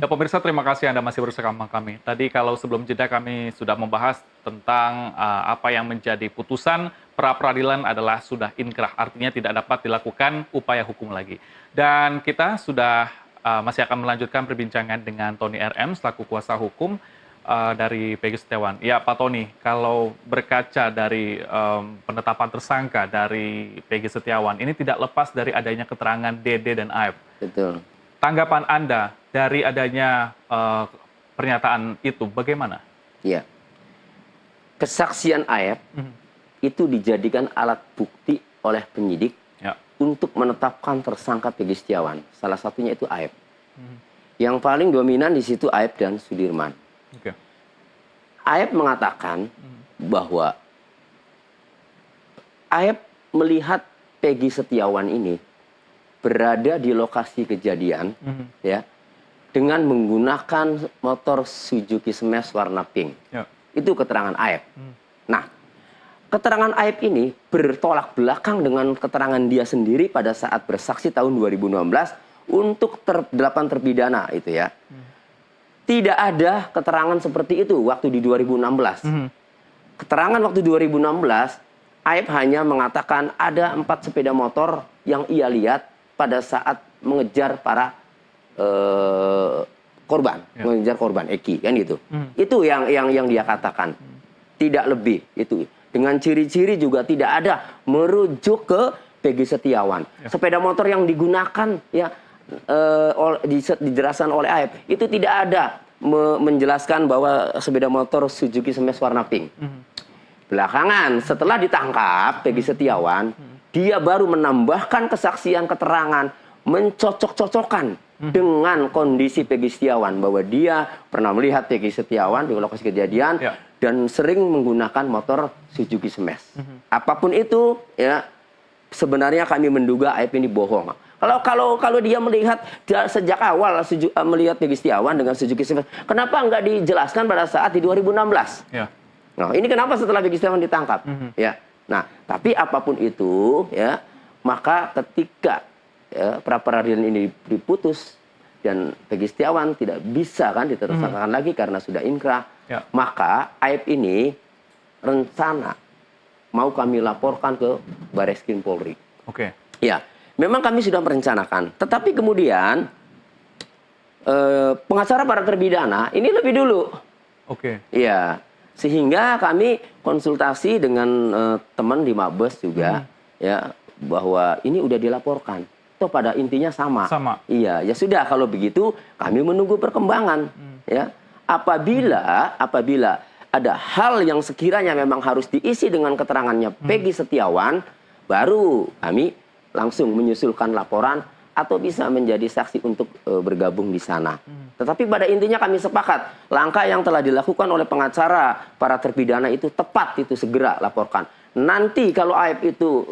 Ya pemirsa, terima kasih Anda masih bersama kami. Tadi kalau sebelum jeda kami sudah membahas tentang apa yang menjadi putusan pra peradilan adalah sudah inkrah, artinya tidak dapat dilakukan upaya hukum lagi. Dan kita sudah masih akan melanjutkan perbincangan dengan Tony RM selaku kuasa hukum dari Peggy Setiawan. Ya Pak Tony, kalau berkaca dari penetapan tersangka dari Peggy Setiawan, ini tidak lepas dari adanya keterangan Dede dan Aib. Betul. Tanggapan Anda dari adanya pernyataan itu bagaimana? Ya. Kesaksian Aep itu dijadikan alat bukti oleh penyidik untuk menetapkan tersangka Peggy Setiawan. Salah satunya itu Aep. Yang paling dominan di situ Aep dan Sudirman. Okay. Aep mengatakan bahwa Aep melihat Peggy Setiawan ini berada di lokasi kejadian, ya, dengan menggunakan motor Suzuki Smash warna pink. Itu keterangan Aep. Nah, keterangan Aep ini bertolak belakang dengan keterangan dia sendiri pada saat bersaksi tahun 2016 untuk 8 terpidana itu ya. Tidak ada keterangan seperti itu waktu di 2016. Keterangan waktu 2016, Aep hanya mengatakan ada 4 sepeda motor yang ia lihat pada saat mengejar para korban, mengejar korban Eki kan gitu. Itu yang dia katakan. Tidak lebih itu. Dengan ciri-ciri juga tidak ada merujuk ke Peggy Setiawan. Sepeda motor yang digunakan ya dijelaskan oleh Aep itu tidak ada menjelaskan bahwa sepeda motor Suzuki Smash warna pink. Belakangan setelah ditangkap Peggy Setiawan, dia baru menambahkan kesaksian keterangan mencocok-cocokkan dengan kondisi Peggy Setiawan bahwa dia pernah melihat Peggy Setiawan di lokasi kejadian dan sering menggunakan motor Suzuki Smash. Apapun itu ya sebenarnya kami menduga Aep ini bohong. Kalau dia melihat sejak awal melihat Peggy Setiawan dengan Suzuki Smash, kenapa nggak dijelaskan pada saat di 2016? Nah, ini kenapa setelah Peggy Setiawan ditangkap? Ya. Nah, tapi apapun itu ya, maka ketika pra peradilan ini diputus dan Peggy Setiawan tidak bisa kan ditersangkakan lagi karena sudah inkrah, maka Aep ini rencana mau kami laporkan ke Barreskrim Polri. Ya, memang kami sudah merencanakan, tetapi kemudian pengacara para terpidana ini lebih dulu. Ya, sehingga kami konsultasi dengan teman di Mabes juga ya bahwa ini udah dilaporkan. Toh pada intinya sama. Iya, ya sudah kalau begitu kami menunggu perkembangan ya. Apabila ada hal yang sekiranya memang harus diisi dengan keterangannya Peggy Setiawan, baru kami langsung menyusulkan laporan atau bisa menjadi saksi untuk bergabung di sana. Tetapi pada intinya kami sepakat, langkah yang telah dilakukan oleh pengacara para terpidana itu tepat, itu segera laporkan. Nanti kalau Aep itu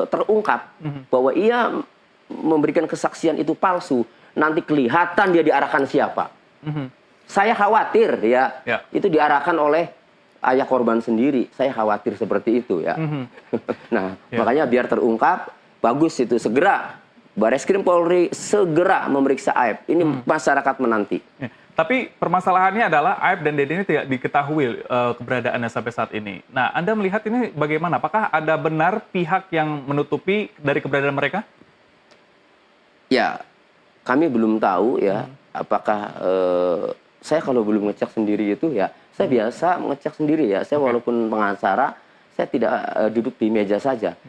terungkap bahwa ia memberikan kesaksian itu palsu, nanti kelihatan dia diarahkan siapa. Saya khawatir ya, itu diarahkan oleh ayah korban sendiri. Saya khawatir seperti itu ya. Nah, makanya biar terungkap, bagus itu segera Barreskrim Polri segera memeriksa Aep. Ini masyarakat menanti. Tapi permasalahannya adalah Aep dan Dede ini tidak diketahui keberadaannya sampai saat ini. Nah, Anda melihat ini bagaimana? Apakah ada benar pihak yang menutupi dari keberadaan mereka? Ya, kami belum tahu ya. Apakah saya kalau belum ngecek sendiri itu ya, saya biasa ngecek sendiri ya. Saya walaupun pengacara, saya tidak duduk di meja saja.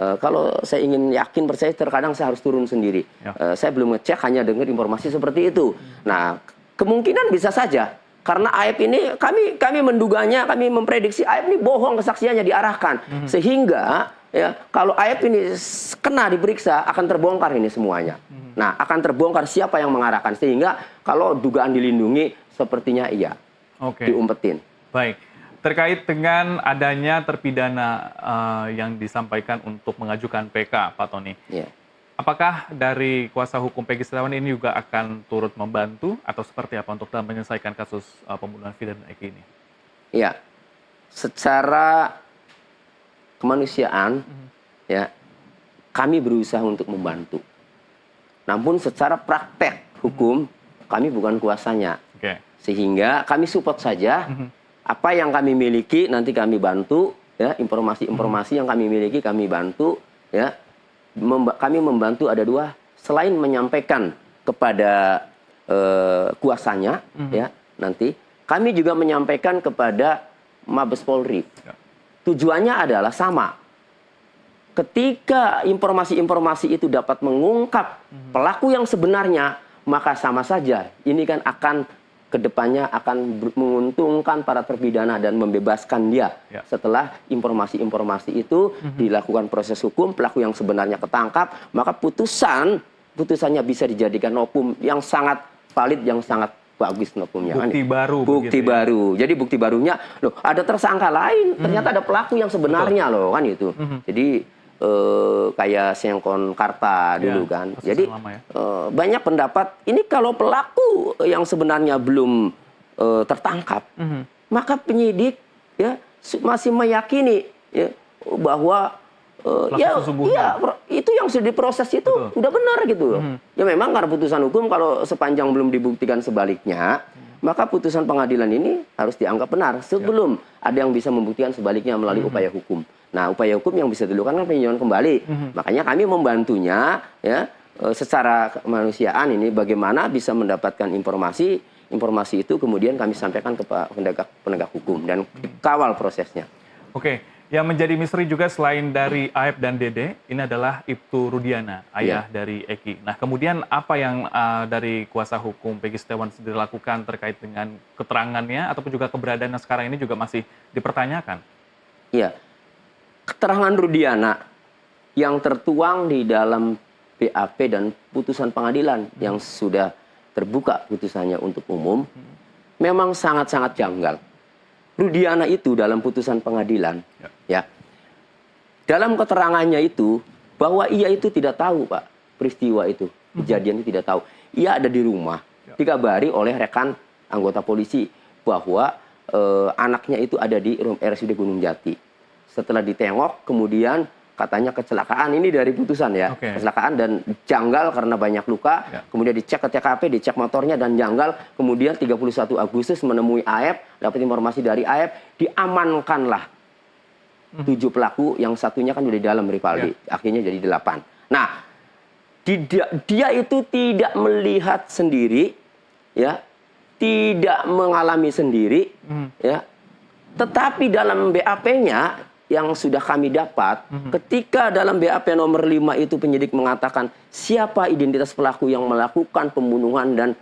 Kalau saya ingin yakin percaya terkadang saya harus turun sendiri. Saya belum ngecek, hanya dengar informasi seperti itu. Nah, kemungkinan bisa saja karena Aep ini kami menduganya, kami memprediksi Aep ini bohong kesaksiannya diarahkan. Sehingga ya kalau Aep ini kena diperiksa akan terbongkar ini semuanya. Nah, akan terbongkar siapa yang mengarahkan sehingga kalau dugaan dilindungi sepertinya iya. Diumpetin. Baik. Terkait dengan adanya terpidana yang disampaikan untuk mengajukan PK, Pak Tony. Apakah dari kuasa hukum Peggy Setiawan ini juga akan turut membantu atau seperti apa untuk dalam menyelesaikan kasus pembunuhan Vina dan Eki ini? Ya, secara kemanusiaan ya kami berusaha untuk membantu. Namun secara praktek hukum kami bukan kuasanya. Oke. Sehingga kami support saja apa yang kami miliki nanti kami bantu, ya, informasi-informasi yang kami miliki kami bantu, ya. Kami membantu ada dua, selain menyampaikan kepada kuasanya, ya, nanti kami juga menyampaikan kepada Mabes Polri. Ya. Tujuannya adalah sama. Ketika informasi-informasi itu dapat mengungkap pelaku yang sebenarnya, maka sama saja ini kan akan kedepannya akan menguntungkan para terpidana dan membebaskan dia. Ya. Setelah informasi-informasi itu dilakukan proses hukum, pelaku yang sebenarnya ketangkap, maka putusannya bisa dijadikan hukum yang sangat valid, yang sangat bagus hukumnya. Bukti baru. Bukti baru. Jadi bukti barunya, loh, ada tersangka lain, ternyata ada pelaku yang sebenarnya, loh, kan itu. Jadi kayak Sengkon Karta dulu, kan. Jadi ya. Banyak pendapat ini kalau pelaku yang sebenarnya belum tertangkap, maka penyidik, ya, masih meyakini, ya, bahwa itu yang sudah diproses itu udah benar gitu. Ya memang karena putusan hukum kalau sepanjang belum dibuktikan sebaliknya, maka putusan pengadilan ini harus dianggap benar sebelum ada yang bisa membuktikan sebaliknya melalui upaya hukum. Nah, upaya hukum yang bisa dilakukan kan peninjauan kembali. Makanya kami membantunya, ya, secara kemanusiaan ini bagaimana bisa mendapatkan informasi itu kemudian kami sampaikan ke penegak hukum dan kawal prosesnya. Oke, yang menjadi misteri juga selain dari Aep dan Dede, ini adalah Ibtu Rudiana, ayah dari Eki. Nah, kemudian apa yang dari kuasa hukum Peggy Setiawan sendiri lakukan terkait dengan keterangannya ataupun juga keberadaannya sekarang ini juga masih dipertanyakan? Iya. Keterangan Rudiana yang tertuang di dalam BAP dan putusan pengadilan yang sudah terbuka putusannya untuk umum memang sangat-sangat janggal. Rudiana itu dalam putusan pengadilan, ya, dalam keterangannya itu bahwa ia itu tidak tahu, Pak, peristiwa itu, kejadian itu tidak tahu. Ia ada di rumah, dikabari oleh rekan anggota polisi bahwa anaknya itu ada di RSUD Gunung Jati. Setelah ditengok, kemudian katanya kecelakaan, ini dari putusan, ya, kecelakaan dan janggal karena banyak luka. Kemudian dicek ke TKP, dicek motornya dan janggal. Kemudian 31 Agustus menemui Aep, dapat informasi dari Aep, diamankanlah 7 pelaku, yang satunya kan udah di dalam Rivaldi, akhirnya jadi 8. Nah, dia itu tidak melihat sendiri, ya, tidak mengalami sendiri, ya, tetapi dalam BAP-nya yang sudah kami dapat, ketika dalam BAP nomor 5 itu penyidik mengatakan siapa identitas pelaku yang melakukan pembunuhan dan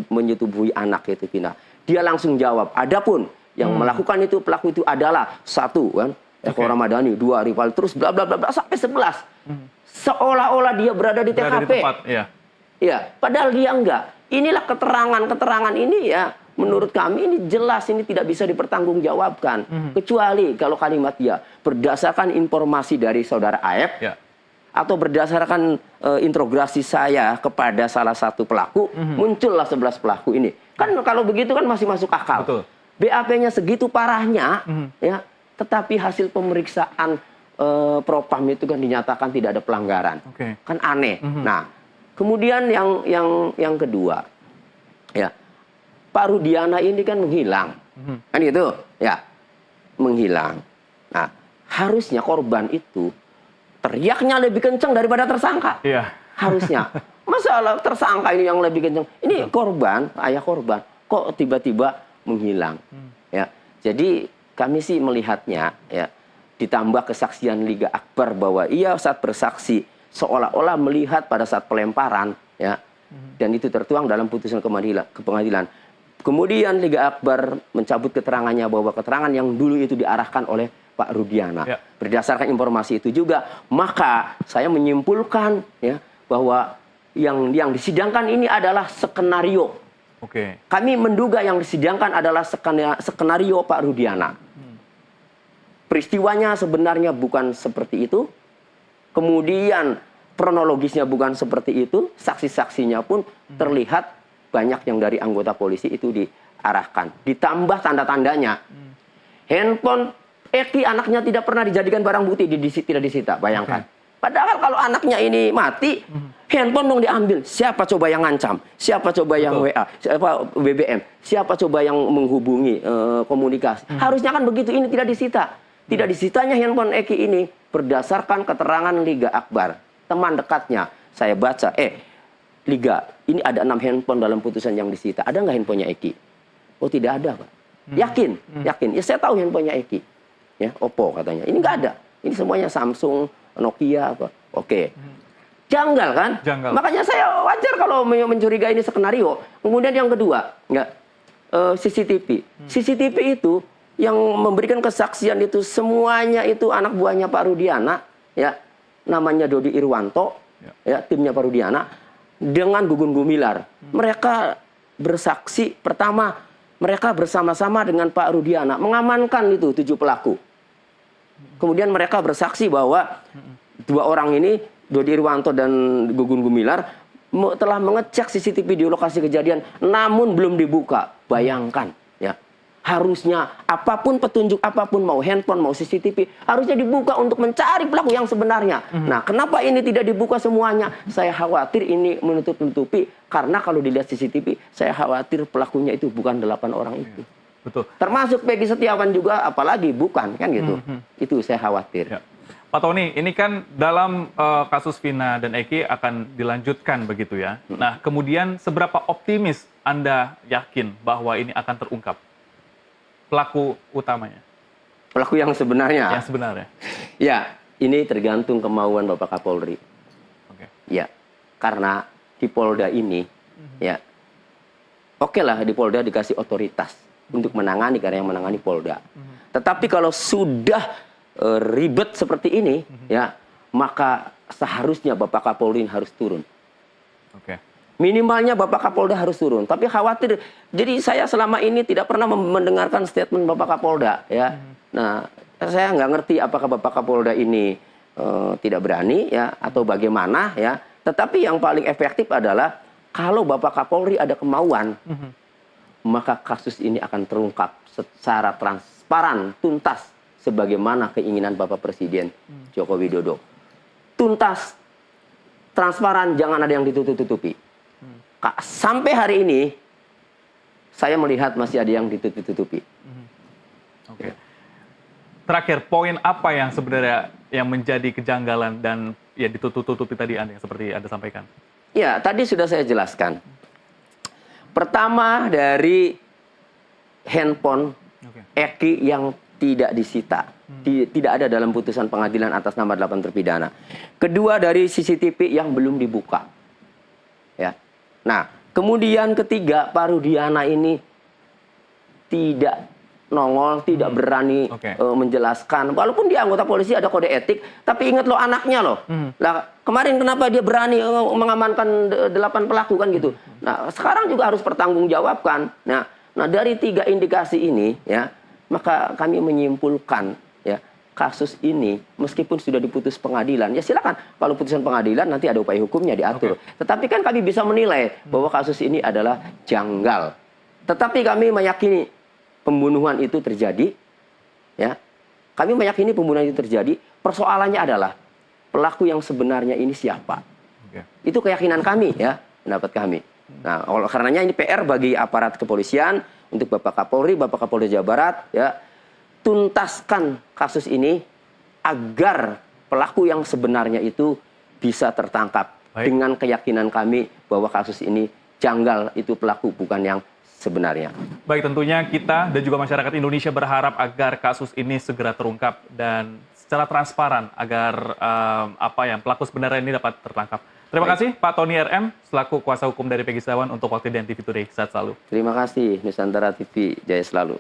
menyetubuhi anak itu, Vina. Dia langsung jawab, adapun yang melakukan itu pelaku itu adalah 1, kan, Eko Ramadhani, 2 Rival, terus bla bla bla bla sampai 11. Seolah-olah dia berada di TKP. Berada di tempat, ya. Ya, padahal dia enggak. Inilah keterangan ini, ya. Menurut kami ini jelas ini tidak bisa dipertanggungjawabkan, kecuali kalau kalimat dia berdasarkan informasi dari saudara Aep, atau berdasarkan interogasi saya kepada salah satu pelaku, muncullah 11 pelaku ini. Kan kalau begitu kan masih masuk akal. BAP-nya segitu parahnya, ya, tetapi hasil pemeriksaan Propam itu kan dinyatakan tidak ada pelanggaran. Kan aneh. Nah, kemudian yang kedua, ya, Pak Rudiana ini kan menghilang, kan gitu, ya, menghilang. Nah, harusnya korban itu teriaknya lebih kencang daripada tersangka. Harusnya. Masalah tersangka ini yang lebih kencang. Ini korban, ayah korban, kok tiba-tiba menghilang. Ya, jadi kami sih melihatnya, ya, ditambah kesaksian Liga Akbar bahwa ia saat bersaksi seolah-olah melihat pada saat pelemparan, ya, dan itu tertuang dalam putusan pengadilan. Kemudian Liga Akbar mencabut keterangannya bahwa keterangan yang dulu itu diarahkan oleh Pak Rudiana. Berdasarkan informasi itu juga, maka saya menyimpulkan, ya, bahwa yang disidangkan ini adalah skenario. Kami menduga yang disidangkan adalah skenario Pak Rudiana. Peristiwanya sebenarnya bukan seperti itu. Kemudian kronologisnya bukan seperti itu. Saksi-saksinya pun terlihat banyak yang dari anggota polisi itu diarahkan. Ditambah tanda-tandanya. Handphone Eki anaknya tidak pernah dijadikan barang bukti, tidak disita. Bayangkan. Padahal kalau anaknya ini mati, handphone dong diambil. Siapa coba yang ngancam? Siapa coba yang WA? Siapa BBM? Siapa coba yang menghubungi komunikasi? Harusnya kan begitu. Ini tidak disita. Tidak disitanya handphone Eki ini berdasarkan keterangan Liga Akbar, teman dekatnya. Saya baca, Liga, ini ada 6 handphone dalam putusan yang disita. Ada nggak handphonenya Eki? Oh, tidak ada, Pak. Yakin? Yakin. Ya, saya tahu handphonenya Eki. Ya, Oppo katanya. Ini nggak ada. Ini semuanya Samsung, Nokia, apa. Oke. Janggal kan? Janggal. Makanya saya wajar kalau mencurigai ini skenario. Kemudian yang kedua, CCTV. CCTV itu yang memberikan kesaksian itu semuanya itu anak buahnya Pak Rudiana, ya. Namanya Dodi Irwanto, ya, timnya Pak Rudiana dengan Gugun Gumilar. Mereka bersaksi, pertama mereka bersama-sama dengan Pak Rudiana mengamankan itu 7 pelaku. Kemudian mereka bersaksi bahwa 2 orang ini, Dodi Irwanto dan Gugun Gumilar, telah mengecek CCTV di lokasi kejadian, namun belum dibuka. Bayangkan, ya. Harusnya apapun petunjuk, apapun mau handphone, mau CCTV, harusnya dibuka untuk mencari pelaku yang sebenarnya. Nah, kenapa ini tidak dibuka semuanya? Saya khawatir ini menutup-nutupi, karena kalau dilihat CCTV, saya khawatir pelakunya itu bukan 8 orang itu. Betul. Termasuk Peggy Setiawan juga, apalagi bukan, kan gitu. Itu saya khawatir. Ya. Pak Tony, ini kan dalam kasus Vina dan Eki akan dilanjutkan begitu ya. Nah, kemudian seberapa optimis Anda yakin bahwa ini akan terungkap pelaku utamanya? Pelaku yang sebenarnya? Yang sebenarnya. Ya, ini tergantung kemauan Bapak Kapolri. Oke. Ya, karena di Polda ini, ya, oke lah di Polda dikasih otoritas untuk menangani karena yang menangani Polda. Tetapi kalau sudah ribet seperti ini, ya, maka seharusnya Bapak Kapolri harus turun. Oke. Minimalnya Bapak Kapolda harus turun. Tapi khawatir, jadi saya selama ini tidak pernah mendengarkan statement Bapak Kapolda, ya. Nah, saya nggak ngerti apakah Bapak Kapolda ini tidak berani, ya, atau bagaimana, ya. Tetapi yang paling efektif adalah kalau Bapak Kapolri ada kemauan, maka kasus ini akan terungkap secara transparan, tuntas, sebagaimana keinginan Bapak Presiden Joko Widodo. Tuntas, transparan, jangan ada yang ditutup-tutupi. Sampai hari ini, saya melihat masih ada yang ditutup-tutupi. Oke. Terakhir, poin apa yang sebenarnya yang menjadi kejanggalan dan ya ditutup-tutupi tadi Anda, seperti Anda sampaikan? Ya, tadi sudah saya jelaskan. Pertama dari handphone Eki yang tidak disita. Tidak ada dalam putusan pengadilan atas nama 8 terpidana. Kedua dari CCTV yang belum dibuka. Ya. Nah, kemudian ketiga, Pak Rudiana ini tidak nongol, tidak berani menjelaskan. Walaupun dia anggota polisi ada kode etik, tapi ingat loh anaknya loh. Nah, kemarin kenapa dia berani mengamankan 8 pelaku kan gitu. Nah, sekarang juga harus pertanggungjawabkan. Nah, dari 3 indikasi ini, ya, maka kami menyimpulkan, ya, kasus ini meskipun sudah diputus pengadilan, ya silakan kalau putusan pengadilan nanti ada upaya hukumnya diatur. Tetapi kan kami bisa menilai bahwa kasus ini adalah janggal. Tetapi kami meyakini pembunuhan itu terjadi, ya. Kami meyakini pembunuhan itu terjadi. Persoalannya adalah pelaku yang sebenarnya ini siapa. Itu keyakinan kami, ya, pendapat kami. Nah, karenanya ini PR bagi aparat kepolisian, untuk Bapak Kapolri, Bapak Kapolda Jawa Barat, ya, tuntaskan kasus ini agar pelaku yang sebenarnya itu bisa tertangkap. Dengan keyakinan kami bahwa kasus ini janggal, itu pelaku bukan yang sebenarnya. Baik, tentunya kita dan juga masyarakat Indonesia berharap agar kasus ini segera terungkap dan secara transparan agar pelaku sebenarnya ini dapat tertangkap. Terima kasih Pak Tony RM selaku kuasa hukum dari Peggy Setiawan untuk waktu dan TV Today. Sehat selalu. Terima kasih Nusantara TV, jaya selalu.